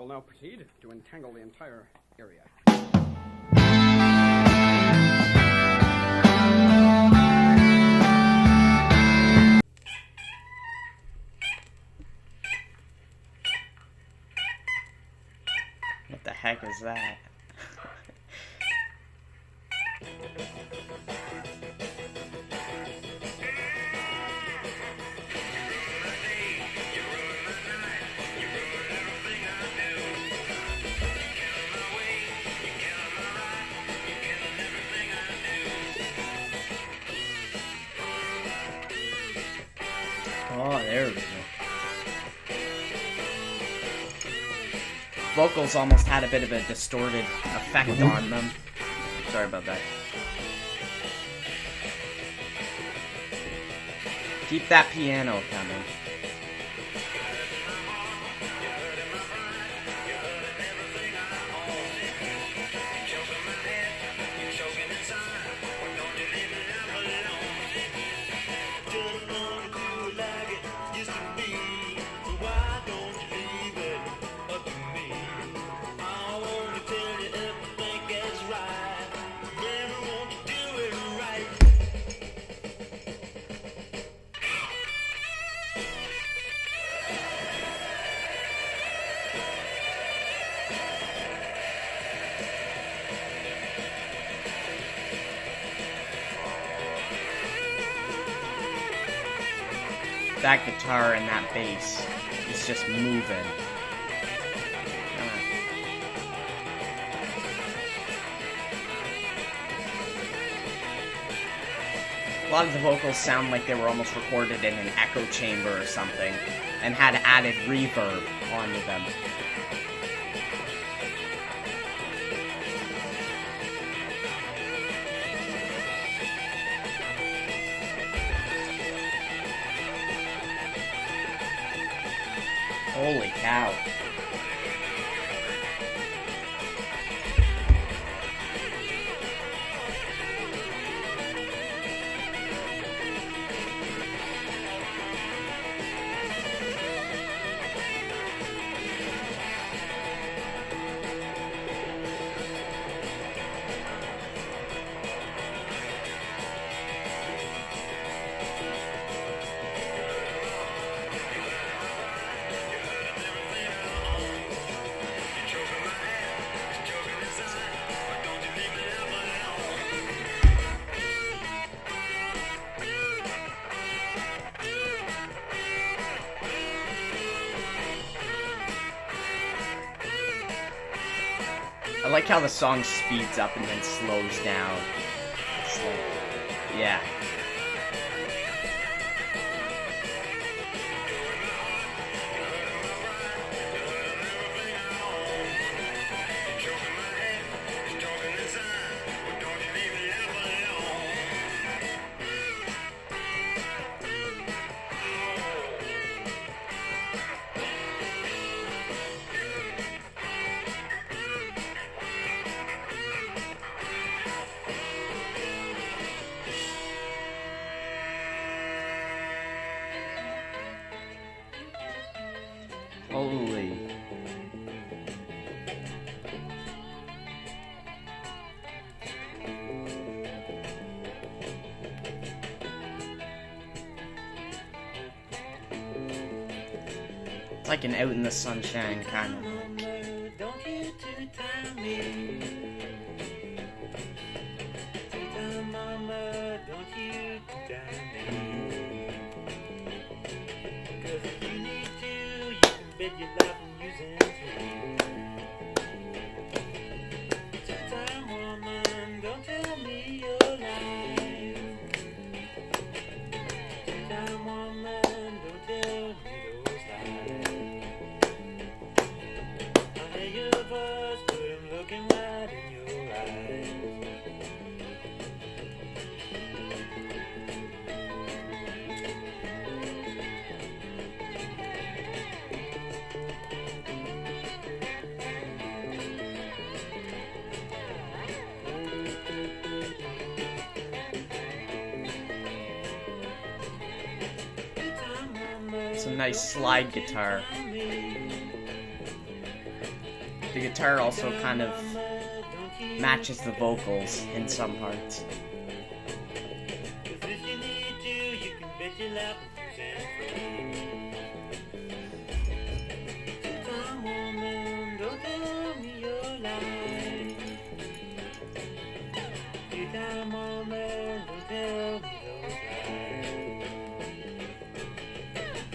will now proceed to entangle the entire area. What the heck is that? Oh, there we go. Vocals almost had a bit of a distorted effect on them. Sorry about that. Keep that piano coming. That guitar and that bass is just moving. A lot of the vocals sound like they were almost recorded in an echo chamber or something, and had added reverb onto them. Holy cow. I like how the song speeds up and then slows down. It's like, yeah. Holy. It's like an Out in the Sunshine kind of look. Don't you two-time me. Two-time mama, don't you two-time me. 'Cause if you need to, you can bet your life on using three. Two-time woman, don't tell me your lies. Two-time woman, don't tell me those lies. I hear your voice, but I'm looking right in your eyes. It's a nice slide guitar. The guitar also kind of matches the vocals in some parts. Cause if you need to, you can bet your life with Two-time woman, don't tell me your lies. Two-time woman, don't tell me those lies.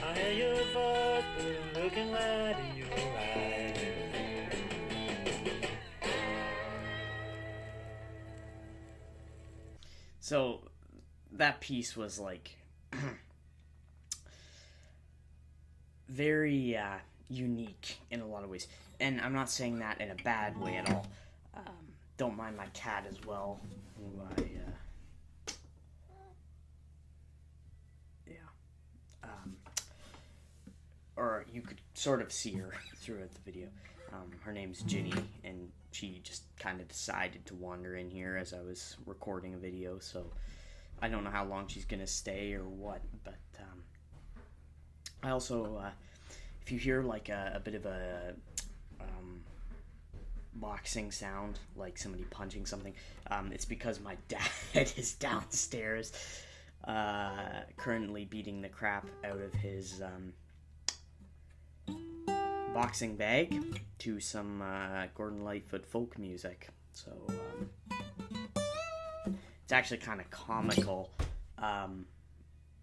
I hear your voice, but I'm looking right in your eyes. So that piece was like very unique in a lot of ways, and I'm not saying that in a bad way at all. Don't mind my cat as well, who or you could sort of see her throughout the video. Her name's Ginny, and she just kind of decided to wander in here as I was recording a video, so I don't know how long she's gonna stay or what, but I also, if you hear like a bit of a boxing sound, like somebody punching something, it's because my dad is downstairs currently beating the crap out of his boxing bag to some Gordon Lightfoot folk music. So it's actually kind of comical,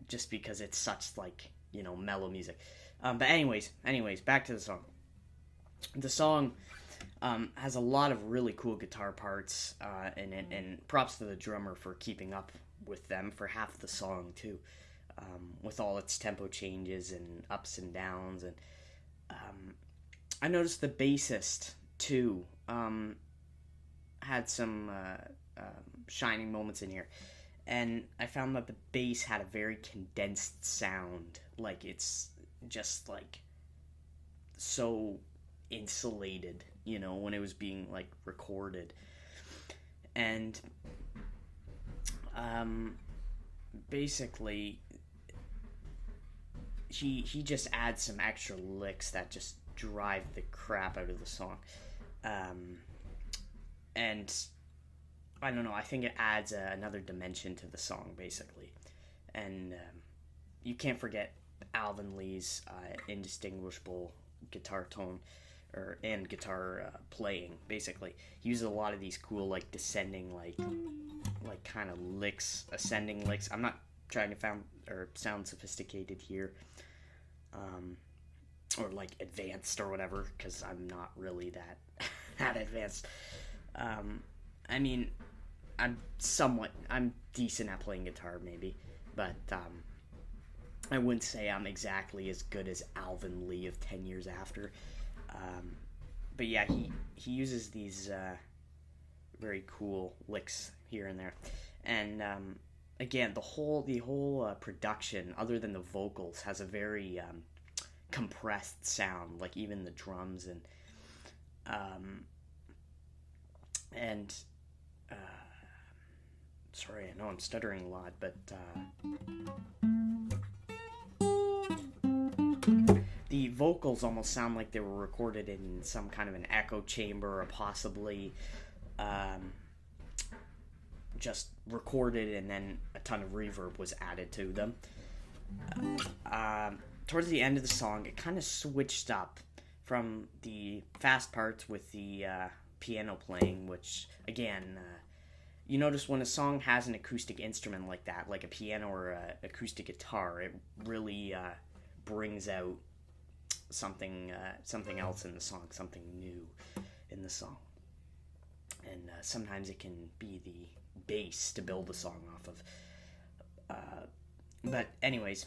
just because it's such like, you know, mellow music. But anyways, back to the song. The song has a lot of really cool guitar parts in it, and props to the drummer for keeping up with them for half the song too, with all its tempo changes and ups and downs. And I noticed the bassist too had some shining moments in here, and I found that the bass had a very condensed sound, like it's just like so insulated, you know, when it was being like recorded. And basically he just adds some extra licks that just drive the crap out of the song, and I don't know, I think it adds another dimension to the song basically. And you can't forget Alvin Lee's indistinguishable guitar tone and guitar playing. Basically he uses a lot of these cool like descending like kind of licks, ascending licks. I'm not trying to sound sophisticated here, or like advanced or whatever, because I'm not really that advanced. I mean, I'm decent at playing guitar maybe, but I wouldn't say I'm exactly as good as Alvin Lee of 10 Years After. But yeah, he uses these very cool licks here and there. And again, the whole production, other than the vocals, has a very compressed sound, like even the drums. And sorry, I know I'm stuttering a lot, but the vocals almost sound like they were recorded in some kind of an echo chamber, or possibly just recorded and then a ton of reverb was added to them. Towards the end of the song, it kind of switched up from the fast parts with the piano playing, which again, you notice when a song has an acoustic instrument like that, like a piano or an acoustic guitar, it really brings out something else in the song, something new in the song. And sometimes it can be the bass to build the song off of. But anyways,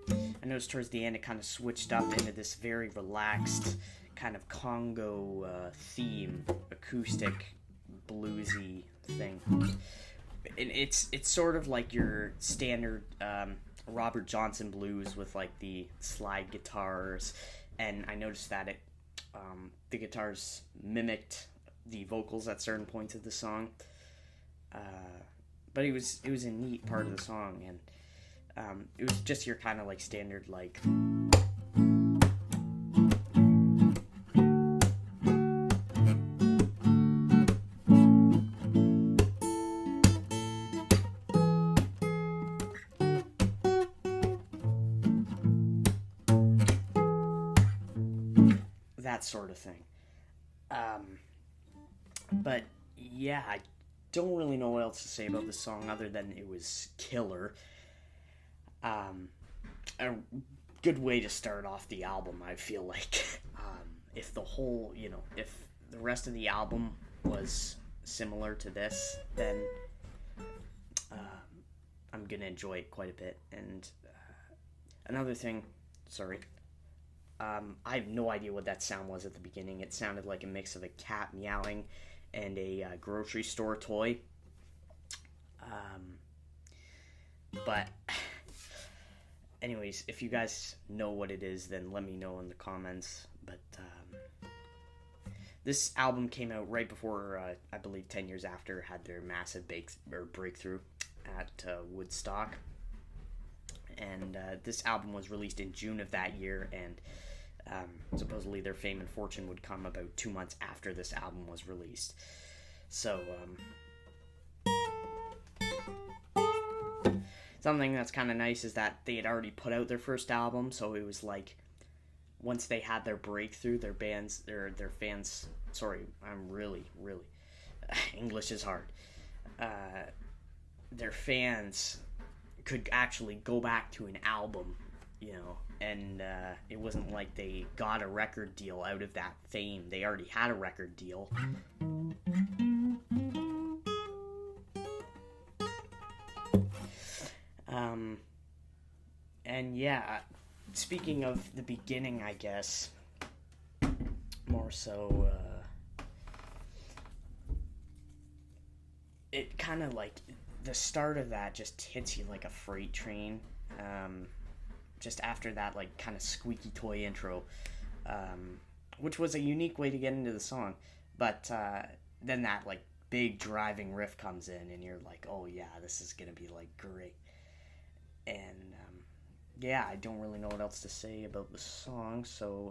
I noticed towards the end it kind of switched up into this very relaxed kind of Congo theme, acoustic, bluesy thing. And it's sort of like your standard Robert Johnson blues with like the slide guitars, and I noticed that the guitars mimicked the vocals at certain points of the song. But it was a neat part of the song, and it was just your kind of like standard like that sort of thing. But yeah, I don't really know what else to say about the song other than it was killer. A good way to start off the album, I feel like. If the whole, if the rest of the album was similar to this, then I'm gonna enjoy it quite a bit. And another thing, sorry, I have no idea what that sound was at the beginning. It sounded like a mix of a cat meowing and a grocery store toy. But anyways, if you guys know what it is, then let me know in the comments. But this album came out right before, I believe 10 years after, had their massive breakthrough at Woodstock. And this album was released in June of that year, and supposedly their fame and fortune would come about 2 months after this album was released. So, something that's kind of nice is that they had already put out their first album, so it was like, once they had their breakthrough, their fans, sorry, I'm really, English is hard. Their fans could actually go back to an album, and it wasn't like they got a record deal out of that fame. They already had a record deal. And yeah, speaking of the beginning, I guess, more so, it kind of like, the start of that just hits you like a freight train. Just after that, like, kind of squeaky toy intro, which was a unique way to get into the song. But then that, like, big driving riff comes in, and you're like, oh yeah, this is gonna be, like, great. And yeah, I don't really know what else to say about the song, so